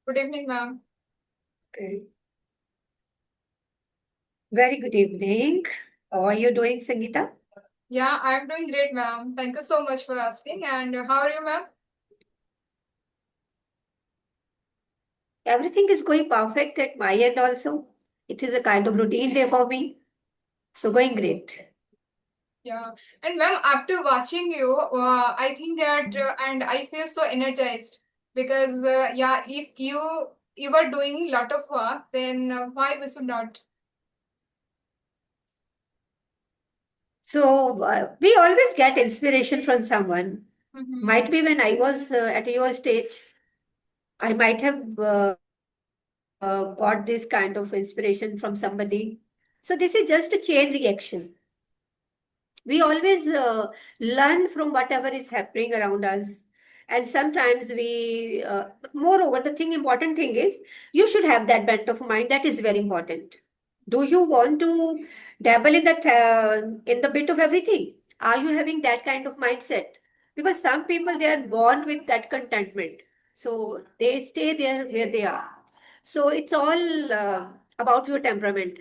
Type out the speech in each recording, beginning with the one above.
Good evening, ma'am. Okay. Very good evening. How are you doing, Sangeeta? Yeah, I'm doing great, ma'am. Thank you so much for asking. And how are you, ma'am? Everything is going perfect at my end also. It is a kind of routine day for me. So going great. Yeah. And ma'am, after watching you, I think that and I feel so energized because yeah, if you are doing a lot of work, then why we should not? So we always get inspiration from someone. Mm-hmm. Might be when I was at your stage, I might have got this kind of inspiration from somebody. So this is just a chain reaction. We always learn from whatever is happening around us, and sometimes we moreover the thing important thing is you should have that bent of mind. That is very important. Do you want to dabble in that in the bit of everything? Are you having that kind of mindset? Because some people, they are born with that contentment, so they stay there where they are. So it's all about your temperament.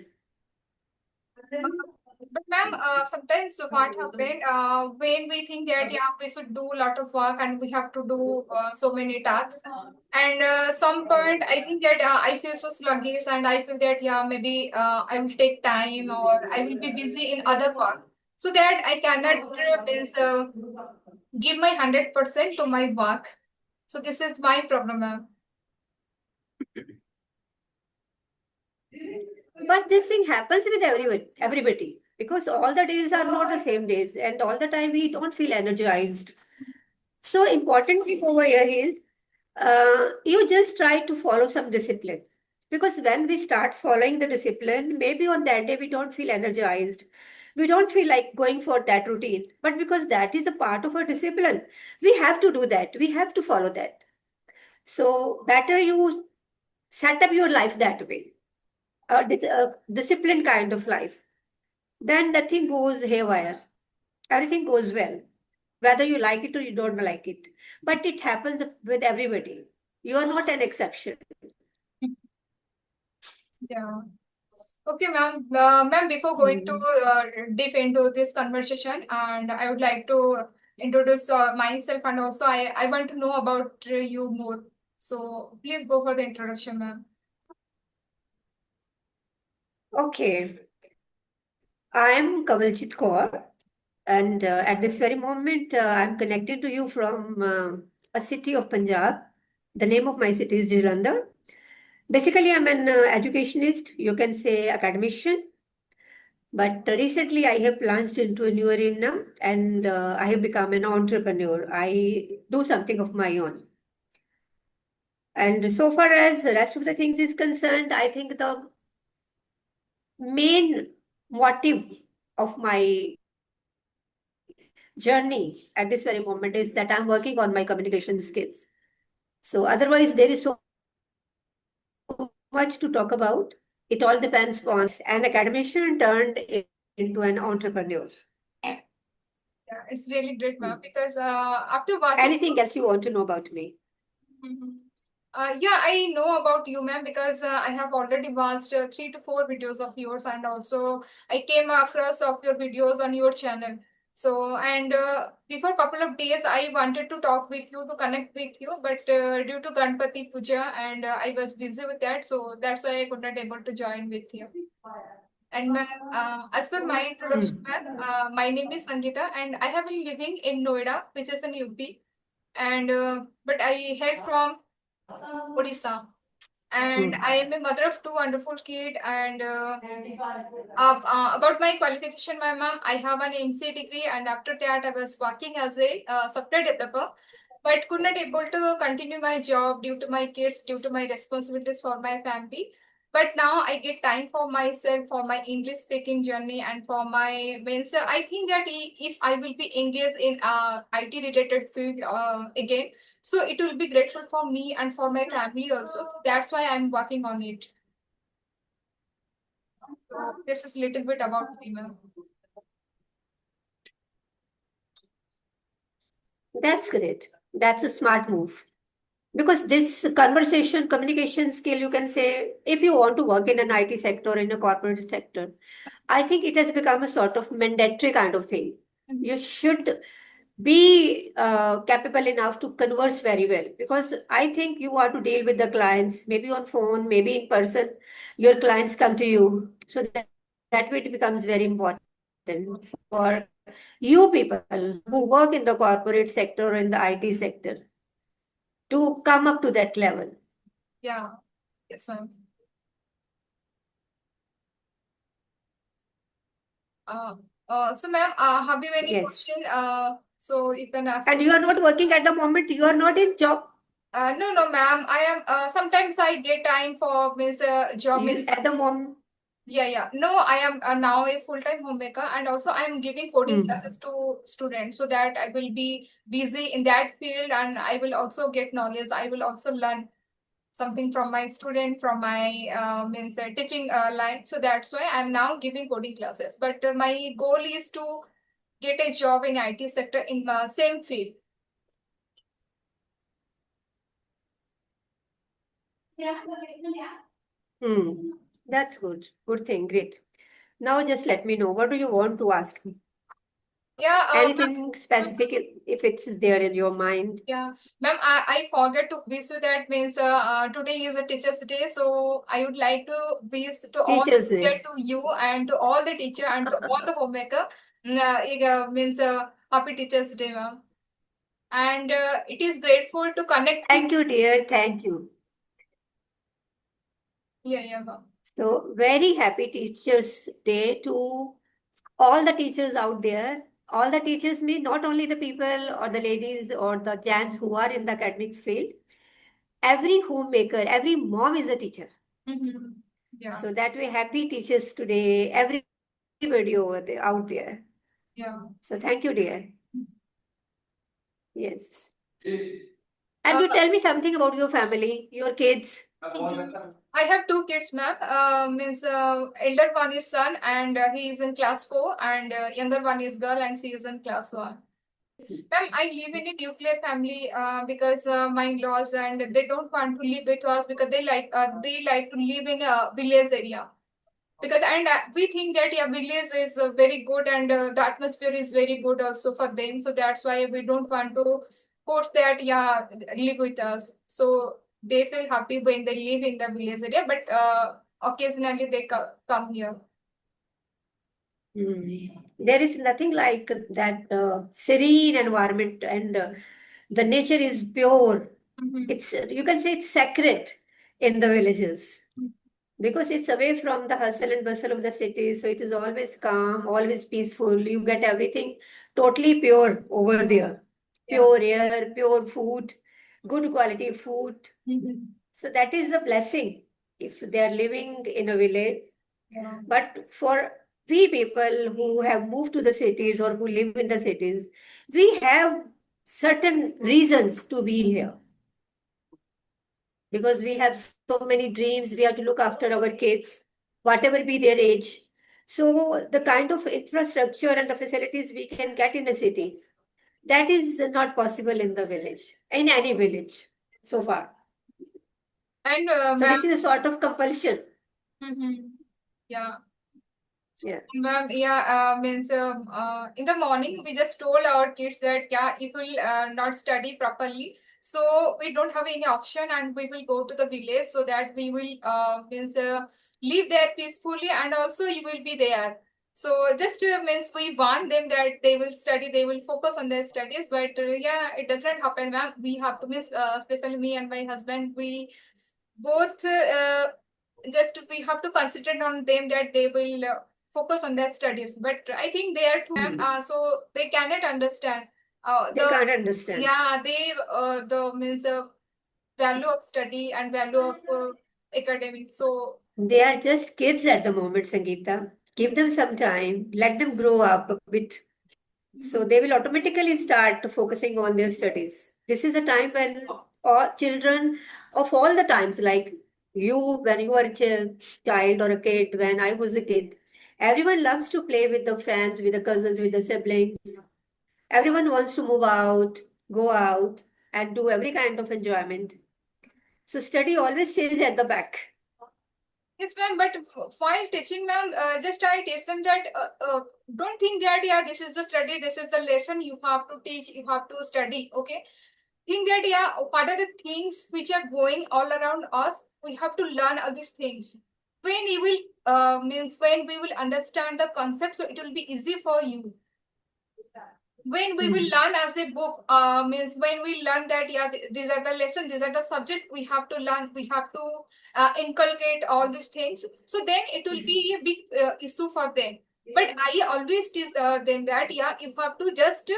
But ma'am, sometimes what happen when we think that yeah we should do a lot of work and we have to do so many tasks, and some point I think that I feel so sluggish and I feel that yeah maybe I will take time or I will be busy in other work so that I cannot give my 100% to my work. So this is my problem, ma'am. But this thing happens with everybody, because all the days are not the same days, and all the time we don't feel energized. So important thing over here is you just try to follow some discipline. Because when we start following the discipline, maybe on that day we don't feel energized. We don't feel like going for that routine. But because that is a part of our discipline, we have to do that. We have to follow that. So better you set up your life that way, a disciplined kind of life. Then nothing goes haywire. Everything goes well, whether you like it or you don't like it. But it happens with everybody. You are not an exception. Yeah. Okay, ma'am. Ma'am, before going to Mm. deep into this conversation, and I would like to introduce myself, and also I want to know about you more. So please go for the introduction, ma'am. Okay, I am Kawalchit Kaur, and at this very moment, I'm connecting to you from a city of Punjab. The name of my city is Jalandhar. Basically, I'm an educationist, you can say academician. But recently, I have plunged into a new arena, and I have become an entrepreneur. I do something of my own. And so far as the rest of the things is concerned, I think the main motive of my journey at this very moment is that I'm working on my communication skills. So otherwise, there is so much to talk about. It all depends on an academician turned into an entrepreneur. Yeah, it's really great, ma'am, Hmm. because after watching. Anything else you want to know about me? Mhm. Yeah, I know about you, ma'am, because I have already watched 3 to 4 videos of yours, and also I came across of your videos on your channel. So, and before couple of days, I wanted to talk with you to connect with you, but due to Ganpati Puja, and I was busy with that, so that's why I could not able to join with you. And ma'am, as per my introduction, Hmm. ma'am, my name is Sangeeta, and I have been living in Noida, which is in UP, and but I hail from Odisha, and Hmm. I am a mother of two wonderful kids. And about my qualification, my mom, I have an MC degree, and after that, I was working as a software developer, but could not able to continue my job due to my kids, due to my responsibilities for my family. But now I get time for myself, for my English speaking journey, and for my means. I think that if I will be engaged in IT related field again, so it will be grateful for me and for my family also. So that's why I'm working on it. So this is little bit about me, ma'am. That's great. That's a smart move. Because this conversation, communication skill, you can say, if you want to work in an IT sector or in a corporate sector, I think it has become a sort of mandatory kind of thing. You should be capable enough to converse very well, because I think you are to deal with the clients, maybe on phone, maybe in person. Your clients come to you, so that way it becomes very important for you people who work in the corporate sector or in the IT sector to come up to that level. Yeah. Yes, ma'am. Uh, so ma'am, have you any Yes. question? So you can ask. And you are not working at the moment, you are not in job. No, no, ma'am. I am. Sometimes I get time for means job. You, at the moment. Yeah, yeah. No, I am now a full-time homemaker, and also I am giving coding Hmm. classes to students so that I will be busy in that field, and I will also get knowledge. I will also learn something from my student, from my means teaching line. So that's why I'm now giving coding classes. But my goal is to get a job in IT sector in the same field. Hmm. That's good. Good thing. Great. Now just let me know. What do you want to ask me? Yeah, Anything specific if it's there in your mind? yeah, ma'am, I forget to wish you that means today is a Teachers' Day, so I would like to wish to all Teachers teacher, Day. to you and to all the teacher and to all the homemaker means happy Teachers' Day, ma'am. And it is grateful to connect with. Thank you, dear. Thank you. Yeah, yeah, ma'am. So very happy Teachers Day to all the teachers out there. All the teachers mean not only the people or the ladies or the gents who are in the academics field. Every homemaker, every mom is a teacher. Mm-hmm. Yeah, So that way, happy teachers today, everybody over there, out there. yeah. So thank you, dear. Yes. And Uh, you tell me something about your family, your kids. I have two kids, ma'am. Means elder one is son and he is in class 4, and younger one is girl and she is in class 1. Ma'am, I live in a nuclear family because my in-laws and they don't want to live with us because they like to live in a village area. Because and we think that yeah, village is very good and the atmosphere is very good also for them. So that's why we don't want to force that yeah live with us. So they feel happy when they live in the village area, but occasionally they come here. There is nothing like that serene environment, and the nature is pure. Mm-hmm. It's you can say it's sacred in the villages because it's away from the hustle and bustle of the city. So it is always calm, always peaceful. You get everything totally pure over there. Yeah. Pure air, pure food, good quality food. Mm-hmm. So that is the blessing if they are living in a village. Yeah. But for we people who have moved to the cities or who live in the cities, we have certain reasons to be here because we have so many dreams. We have to look after our kids, whatever be their age. So the kind of infrastructure and the facilities we can get in a city, that is not possible in the village, in any village so far. And So ma'am, this is a sort of compulsion. mm-hmm. Yeah. Yeah. Ma'am, yeah, means in the morning we just told our kids that yeah, if we'll not study properly, so we don't have any option, and we will go to the village so that we will means live there peacefully, and also you will be there. So just means we want them that they will study, they will focus on their studies, but yeah, it does not happen, ma'am. We have to miss, especially me and my husband, we both just we have to concentrate on them that they will. Focus on their studies, but I think they are too so they cannot understand They the can't understand. yeah they the means value of study and value of academic. So They are just kids at the moment, Sangeeta. Give them some time, let them grow up a bit. So they will automatically start focusing on their studies. This is a time when all children of all the times, like you, when you were a child or a kid, when I was a kid, everyone loves to play with the friends, with the cousins, with the siblings. Everyone wants to move out, go out. and do every kind of enjoyment. So study always stays at the back. Yes, ma'am. But while teaching, ma'am, just I teach them that don't think that yeah, this is the study, this is the lesson you have to teach, you have to study. Okay, think that yeah, what are the things which are going all around us? We have to learn all these things. When you will means when we will understand the concept, so it will be easy for you. When we will learn as a book, means when we learn that yeah, these are the lessons, these are the subject we have to learn, we have to inculcate all these things. So then it will be a big issue for them. But I always teach them that yeah, you have to just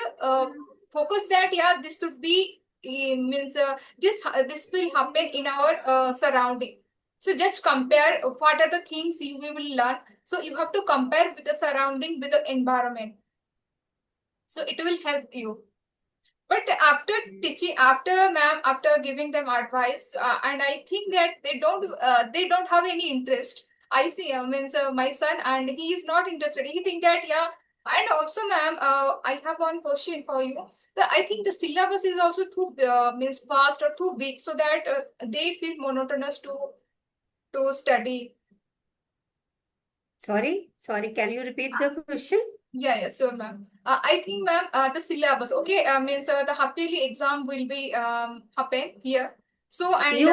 focus that yeah, this should be means this will happen in our surrounding. So just compare what are the things you will learn. So you have to compare with the surrounding, with the environment. So it will help you. But after teaching, after ma'am, after giving them advice, and I think that they don't have any interest. I see, means my son, and he is not interested. He think that yeah, and also ma'am, I have one question for you. I think the syllabus is also too means fast or too big, so that they feel monotonous to study. Sorry, can you repeat the question? Yeah, sure, ma'am. I think, ma'am, the syllabus, okay, means the half-yearly exam will be happen here. So, and You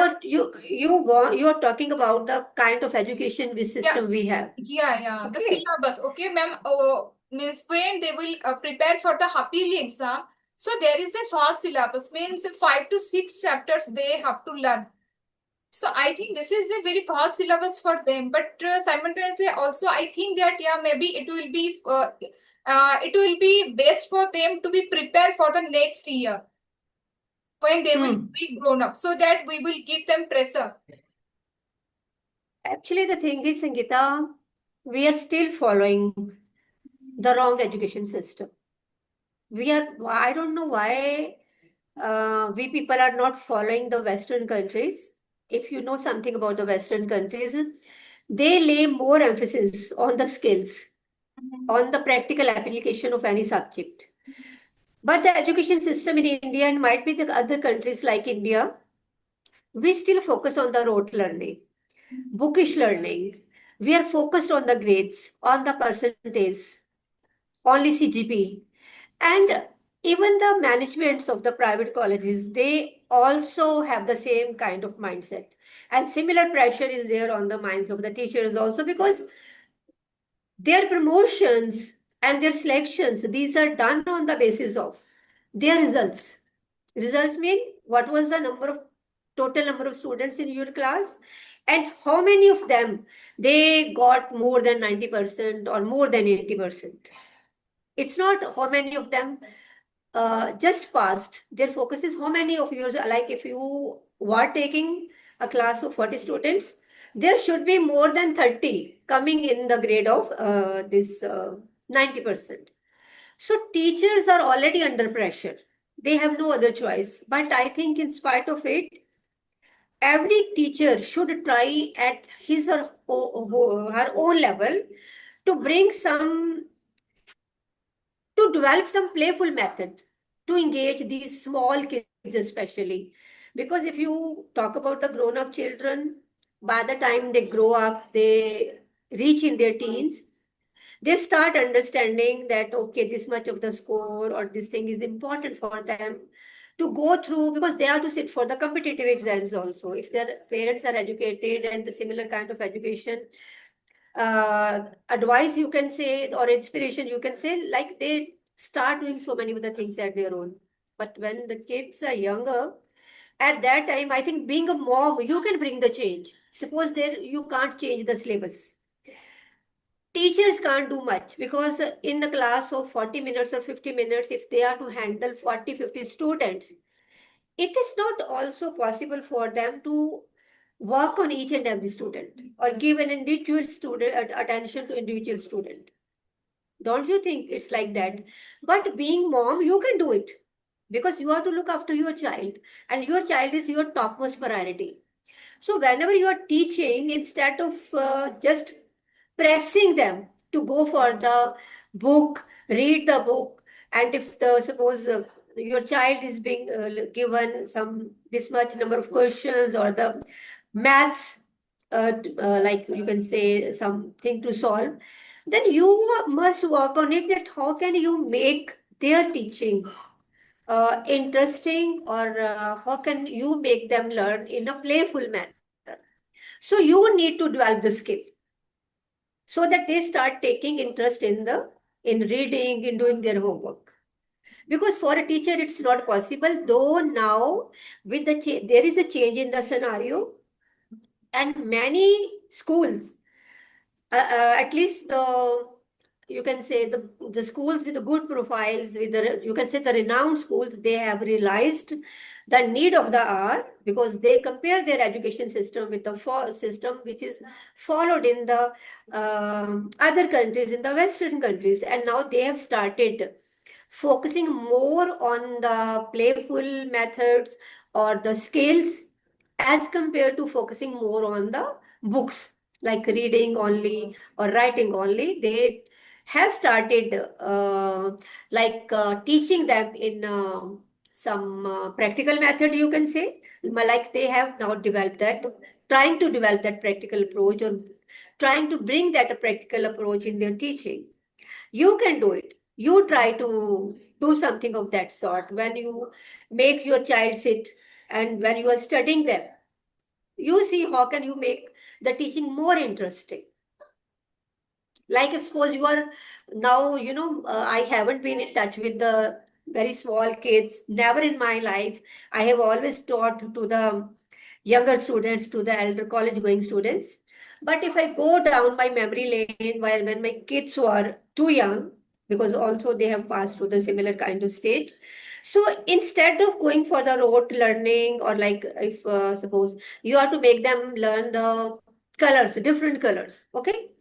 are talking about the kind of education yeah, system we have. yeah, the Okay. syllabus, okay, ma'am, means when they will prepare for the half-yearly exam. So there is a fast syllabus, means 5 to 6 chapters they have to learn. So I think this is a very fast syllabus for them, but simultaneously also I think that yeah, maybe it will be best for them to be prepared for the next year when they will be grown up, so that we will give them pressure. Actually, the thing is, Sangeeta, we are still following the wrong education system. I don't know why we people are not following the Western countries. If you know something about the Western countries, they lay more emphasis on the skills, Mhm. on the practical application of any subject. But the education system in India and might be the other countries like India, we still focus on the rote learning, bookish learning. We are focused on the grades, on the percentage, only CGP. And even the managements of the private colleges, they also have the same kind of mindset. And similar pressure is there on the minds of the teachers also because their promotions and their selections, these are done on the basis of their results. Results mean what was the total number of students in your class and how many of them they got more than 90% or more than 80%. It's not how many of them just passed. Their focus is how many of you, like if you were taking a class of 40 students, there should be more than 30 coming in the grade of this 90%. So teachers are already under pressure. They have no other choice. But I think in spite of it, every teacher should try at his or her own level to bring some to develop some playful method to engage these small kids especially because if you talk about the grown up children by the time they grow up they reach in their teens they start understanding that okay this much of the score or this thing is important for them to go through because they have to sit for the competitive exams also if their parents are educated and the similar kind of education advice you can say or inspiration you can say like they start doing so many of the things at their own but when the kids are younger at that time I think being a mom you can bring the change suppose there you can't change the syllabus teachers can't do much because in the class of 40 minutes or 50 minutes if they are to handle 40-50 students it is not also possible for them to work on each and every student or give an individual student attention to individual student. Don't you think it's like that? But being mom, you can do it because you have to look after your child and your child is your topmost priority. So whenever you are teaching, instead of just pressing them to go for the book, read the book, and if the suppose your child is being given this much number of questions, or the maths, like you can say something to solve, then you must work on it, that how can you make their teaching interesting, or how can you make them learn in a playful manner. So you need to develop the skill so that they start taking interest in reading, in doing their homework. Because for a teacher, it's not possible, though now with there is a change in the scenario, and many schools, at least you can say the schools with the good profiles, with the, you can say the renowned schools, they have realized the need of the hour, because they compare their education system with the system which is followed in the other countries, in the Western countries, and now they have started focusing more on the playful methods or the skills, as compared to focusing more on the books, like reading only or writing only. They have started teaching them in some practical method, you can say. Like they have now developed that, trying to develop that practical approach, or trying to bring that practical approach in their teaching. You can do it. You try to do something of that sort when you make your child sit, and when you are studying them, you see how can you make the teaching more interesting. Like if suppose you are now, I haven't been in touch with the very small kids, never in my life. I have always taught to the younger students, to the elder college going students. But if I go down my memory lane while when my kids were too young, because also they have passed through the similar kind of stage. So instead of going for the rote learning, or like if suppose you have to make them learn the colors, different colors, okay?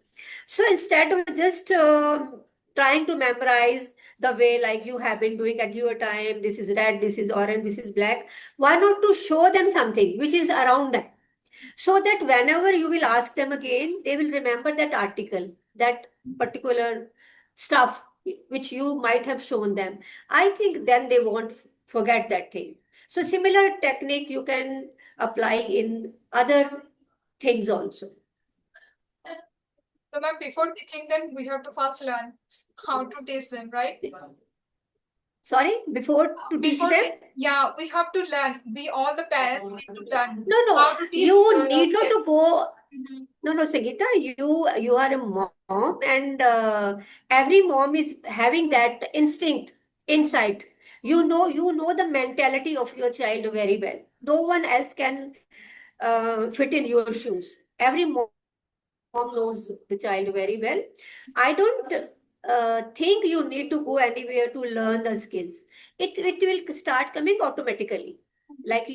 So instead of just trying to memorize the way like you have been doing at your time, this is red, this is orange, this is black, why not to show them something which is around them? So that whenever you will ask them again, they will remember that article, that particular stuff which you might have shown them. I think then they won't forget that thing. So similar technique you can apply in other things also. So, ma'am, before teaching them, we have to first learn how to teach them, right? Sorry, before to teach Before, them? yeah, we have to learn. We all the parents need to learn No, how to teach. you need not Kids. to go. Mhm. No, Sangeeta, you are a mom, and every mom is having that instinct inside. You know the mentality of your child very well. No one else can fit in your shoes. Every mom knows the child very well. I don't think you need to go anywhere to learn the skills. It will start coming automatically. Like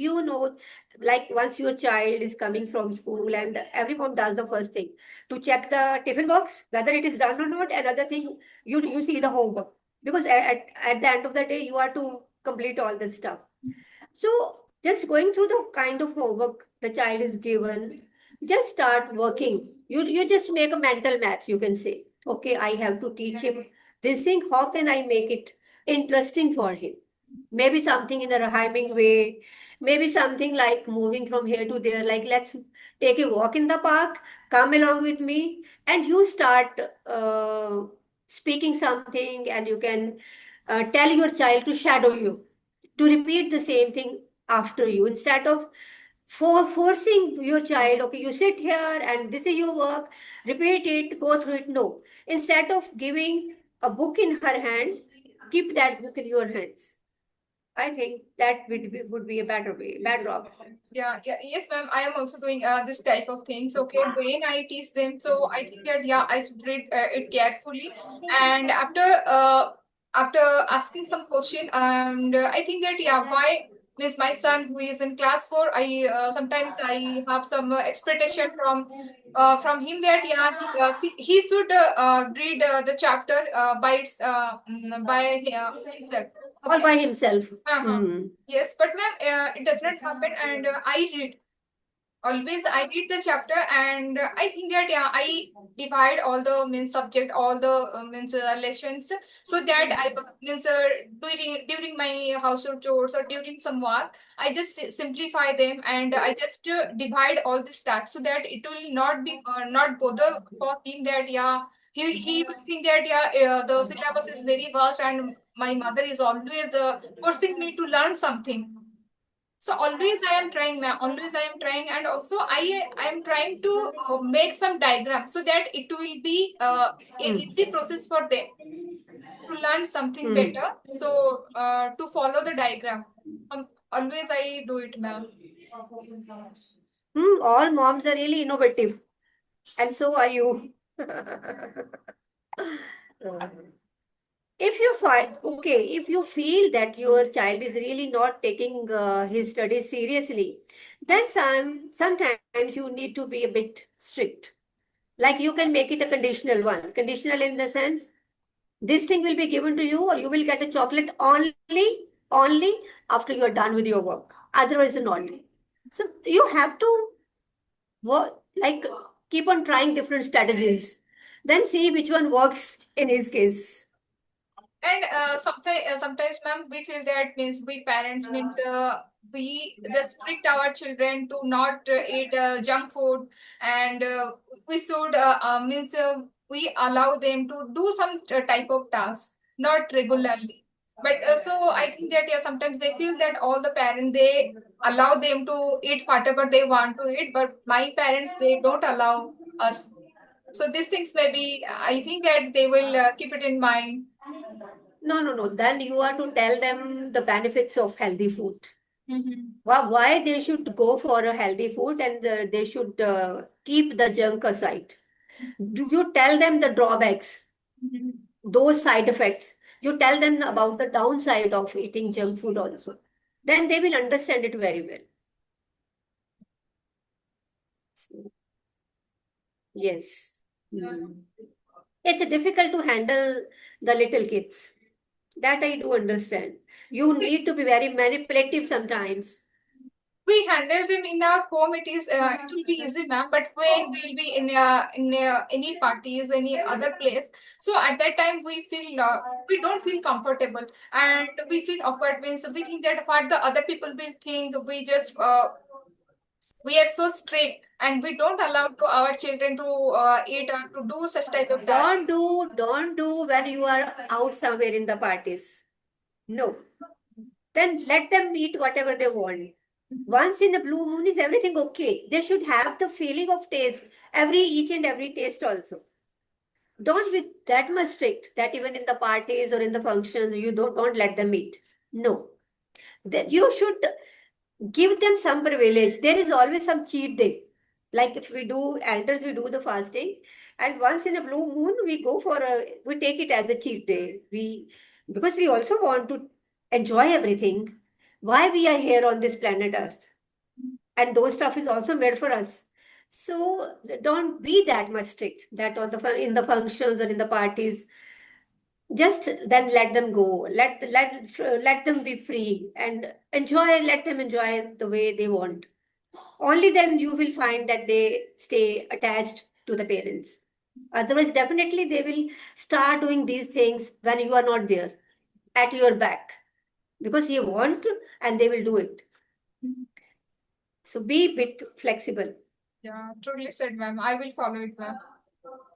like once your child is coming from school, and every mom does the first thing to check the tiffin box, whether it is done or not. Another thing, you see the homework, because at the end of the day, you are to complete all this stuff. So just going through the kind of homework the child is given, just start working. You just make a mental math, you can say. Okay, I have to teach him this thing. How can I make it interesting for him? Maybe something in a rhyming way, maybe something like moving from here to there, like let's take a walk in the park, come along with me, and you start speaking something, and you can tell your child to shadow you, to repeat the same thing after you, instead of forcing your child. Okay, you sit here and this is your work, repeat it, go through it. No, instead of giving a book in her hand, keep that book in your hands. I think that would be a better way, better option. Yeah, yes, ma'am. I am also doing this type of things. Okay, when I teach them, so I think that yeah, I should read it carefully, and after asking some question, and I think that yeah, why is my son who is in class 4? I sometimes I have some expectation from him that yeah, he should read the chapter by himself. All Okay. by himself. Uh-huh. Hmm. Yes, but ma'am, it does not happen, and I read. always I read the chapter, and I think that yeah, I divide all the means subject, all the means lessons, so that I means during my household chores or during some work, I just simplify them, and I just divide all the tasks, so that it will not be not bother for him that yeah, he would think that yeah, the syllabus is very vast, and my mother is always forcing me to learn something. So always I am trying, ma'am. Always I am trying, and also I am trying to make some diagram, so that it will be a easy process for them to learn something Hmm. better. So to follow the diagram, always I do it, ma'am. All moms are really innovative, and so are you. If you find, okay, if you feel that your child is really not taking his studies seriously, then sometimes you need to be a bit strict. Like you can make it a conditional one. Conditional in the sense, this thing will be given to you, or you will get a chocolate only after you are done with your work. Otherwise, not. So you have to work, like keep on trying different strategies, then see which one works in his case. And sometimes, ma'am, we feel that means we parents means we just tricked our children to not eat junk food, and we should means we allow them to do some type of task, not regularly. But so I think that yeah, sometimes they feel that all the parents they allow them to eat whatever they want to eat, but my parents they don't allow us. So these things maybe I think that they will keep it in mind. No. Then you are to tell them the benefits of healthy food. Mhm. Why they should go for a healthy food, and they should keep the junk aside. Do you tell them the drawbacks, Mhm. those side effects? You tell them about the downside of eating junk food also. Then they will understand it very well. Yes. Hmm. It's difficult to handle the little kids. That I do understand. You We need to be very manipulative sometimes. we handle them in our home. It will be easy, ma'am. But when we'll be in any parties, any other place, so at that time we don't feel comfortable, and we feel awkward. Means we think that what the other people will think. We are so strict, and we don't allow to our children to eat or to do such type of task. Don't do when you are out somewhere in the parties. No. Then let them eat whatever they want. Once in a blue moon is everything okay. They should have the feeling of taste. Each and every taste also. Don't be that much strict that even in the parties or in the functions you don't let them eat. No. That you should give them some privilege. There is always some cheat day. Like if we do elders, we do the fasting, and once in a blue moon, we take it as a cheat day. Because we also want to enjoy everything. Why we are here on this planet Earth, and those stuff is also made for us. So don't be that much strict that in the functions or in the parties. Just then let them go. Let them be free and enjoy. Let them enjoy the way they want. Only then you will find that they stay attached to the parents. Otherwise, definitely they will start doing these things when you are not there, at your back, because you want to, and they will do it. So be a bit flexible. Yeah, totally said, ma'am. I will follow it, ma'am.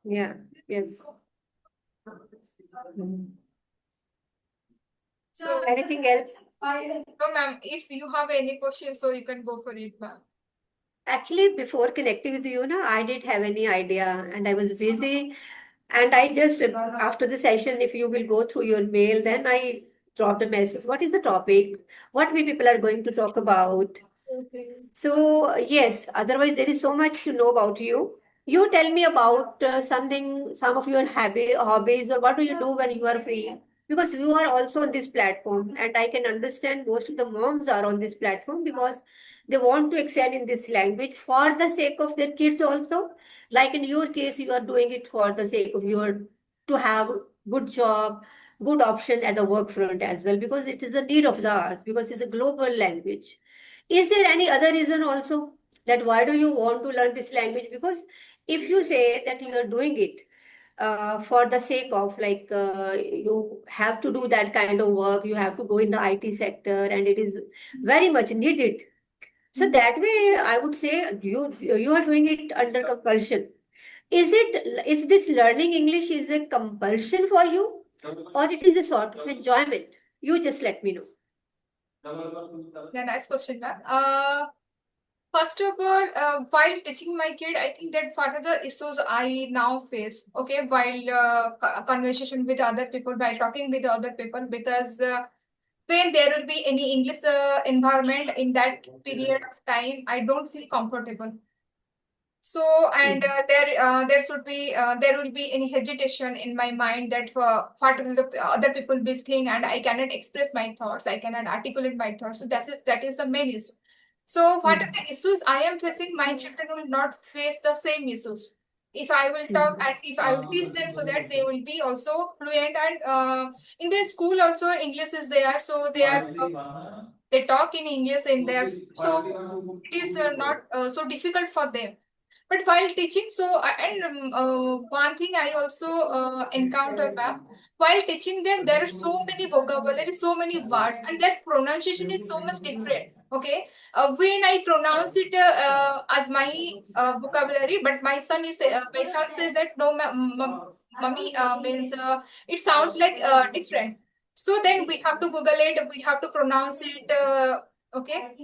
Yeah, yes. Mm. So, Anything else? no, ma'am, if you have any questions, so you can go for it, ma'am. Actually, before connecting with you, I didn't have any idea, and I was busy. And I just, after the session, if you will go through your mail, then I dropped a message. What is the topic? What we people are going to talk about? Okay. So, yes, otherwise, there is so much to know about you. You tell me about some of your hobbies, or what do you do when you are free? Because you are also on this platform, and I can understand most of the moms are on this platform because they want to excel in this language for the sake of their kids also. Like in your case, you are doing it for the sake of your to have good job, good option at the work front as well, because it is a need of the hour, because it's a global language. Is there any other reason also? that why do you want to learn this language? Because if you say that you are doing it for the sake of like you have to do that kind of work, you have to go in the IT sector, and it is very much needed. So that way, I would say you are doing it under compulsion. Is this learning English is a compulsion for you, or it is a sort of enjoyment? You just let me know. Yeah, nice question, ma'am. First of all, while teaching my kid, I think that what are the issues I now face, okay, while conversation with other people, while talking with other people, because when there will be any English environment in that period of time, I don't feel comfortable. So, and there should be there will be any hesitation in my mind that what will the other people will think, and I cannot express my thoughts, I cannot articulate my thoughts. So that is the main issue. So, what are the issues I am facing? My children will not face the same issues. If I will talk and if I will teach them, so that they will be also fluent, and in their school also English is there, so they talk in English in their school. So it is not so difficult for them. But while teaching, so and one thing I also encounter, ma'am, while teaching them, there are so many vocabulary, so many words, and their pronunciation is so much different. Okay, when I pronounce it as my vocabulary, but my son says that no, mummy means it sounds like different. So then we have to Google it. We have to pronounce it. Okay,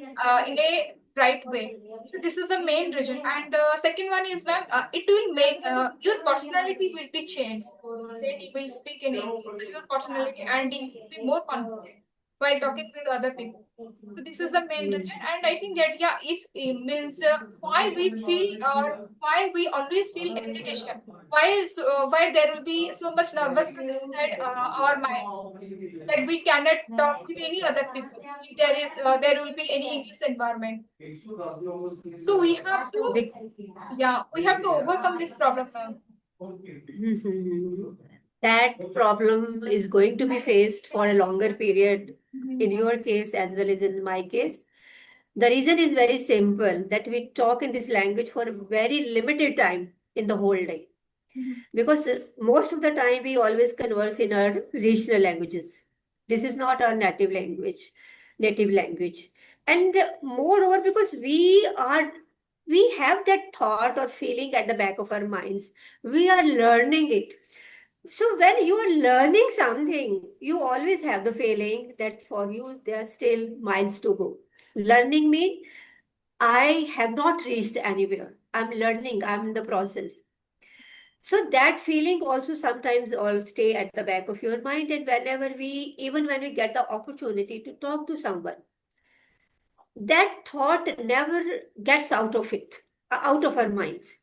in a right way. So this is the main reason. And second one is, ma'am, it will make your personality will be changed when you will speak in English. So your personality and you will be more confident while talking with other people. So this is the main reason. And I think that yeah, if it means why we feel or why we always feel hesitation, why there will be so much nervousness inside our mind that we cannot talk with any other people if there will be any English environment. So we have to, yeah, we have to overcome this problem, ma'am. That problem is going to be faced for a longer period in your case as well as in my case. The reason is very simple, that we talk in this language for a very limited time in the whole day. Because most of the time we always converse in our regional languages. This is not our native language. And moreover, because we have that thought or feeling at the back of our minds, we are learning it. So when you are learning something, you always have the feeling that for you there are still miles to go. Learning means I have not reached anywhere. I'm learning, I'm in the process. So that feeling also sometimes all stay at the back of your mind, and even when we get the opportunity to talk to someone, that thought never gets out of our minds.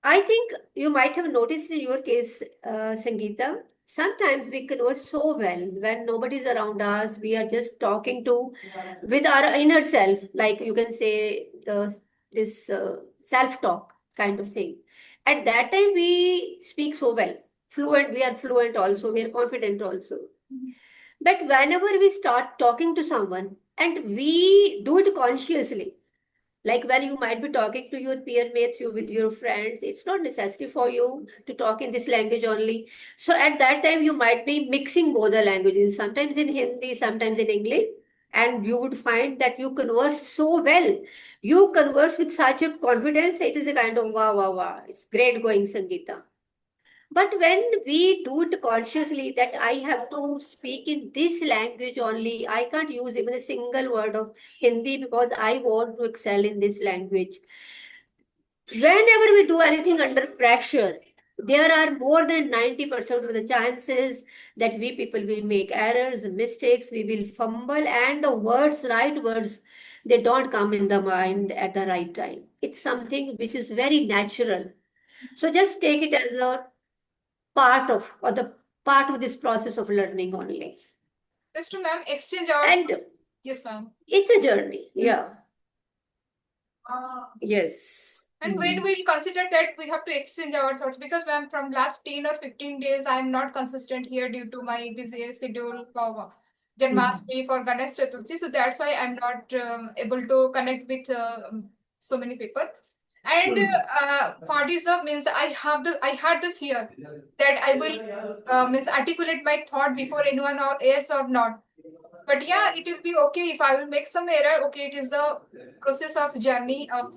I think you might have noticed in your case, Sangeeta, sometimes we converse so well when nobody's around us. We are just talking to with our inner self, like you can say this self-talk kind of thing. At that time, we speak so well, fluent. We are fluent also. We are confident also. But whenever we start talking to someone and we do it consciously, like when you might be talking to your peer mates, you with your friends, it's not necessary for you to talk in this language only. So at that time, you might be mixing both the languages, sometimes in Hindi, sometimes in English, and you would find that you converse so well. You converse with such a confidence, it is a kind of wow, wow, wow. It's great going, Sangeeta. But when we do it consciously, that I have to speak in this language only, I can't use even a single word of Hindi because I want to excel in this language. Whenever we do anything under pressure, there are more than 90% of the chances that we people will make errors, mistakes, we will fumble, and the right words, they don't come in the mind at the right time. It's something which is very natural. So just take it as a the part of this process of learning only. Just to, ma'am, exchange our. And Yes, ma'am. it's a journey. Yeah. Yes. And when we'll consider that we have to exchange our thoughts, because ma'am, from last 10 or 15 days, I am not consistent here due to my busy schedule for Janmashtami, for Ganesh Chaturthi. So that's why I'm not able to connect with so many people. And what is the means I had the fear that I will means articulate my thought before anyone else or not. But yeah, it will be okay if I will make some error. Okay, it is the process of journey of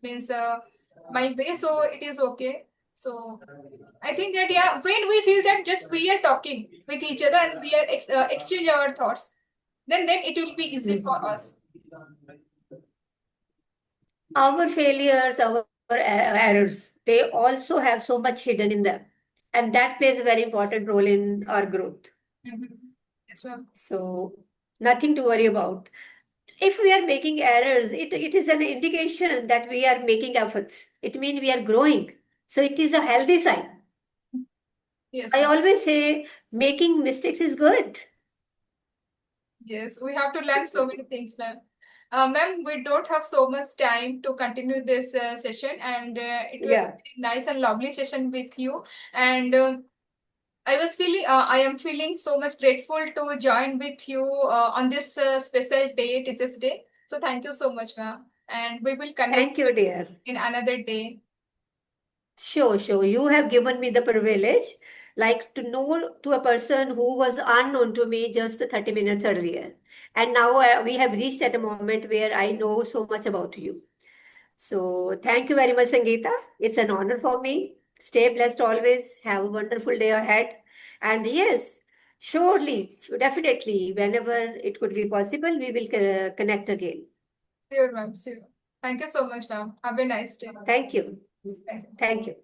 means my way, so it is okay. So I think that yeah, when we feel that just we are talking with each other and we are exchange our thoughts, then it will be easy for us. Our failures, our errors, they also have so much hidden in them. And that plays a very important role in our growth. Mhm. Yes, ma'am. So, nothing to worry about. If we are making errors, it is an indication that we are making efforts. It means we are growing. So, it is a healthy sign. So Yes, I ma'am. always say making mistakes is good. Yes, we have to learn so many things, ma'am. Ma'am, we don't have so much time to continue this session, and it was a Yeah. very nice and lovely session with you. And I am feeling so much grateful to join with you on this special day, Teachers Day. So thank you so much, ma'am. And we will connect Thank you, dear. in another day. Sure, sure. You have given me the privilege, like to know to a person who was unknown to me just 30 minutes earlier. And now we have reached at a moment where I know so much about you. So thank you very much, Sangeeta. It's an honor for me. Stay blessed always. Have a wonderful day ahead. And yes, surely, definitely, whenever it could be possible, we will connect again. Sure, ma'am. Sure. Thank you so much, ma'am. Have a nice day. Thank you. Thank you. Thank you.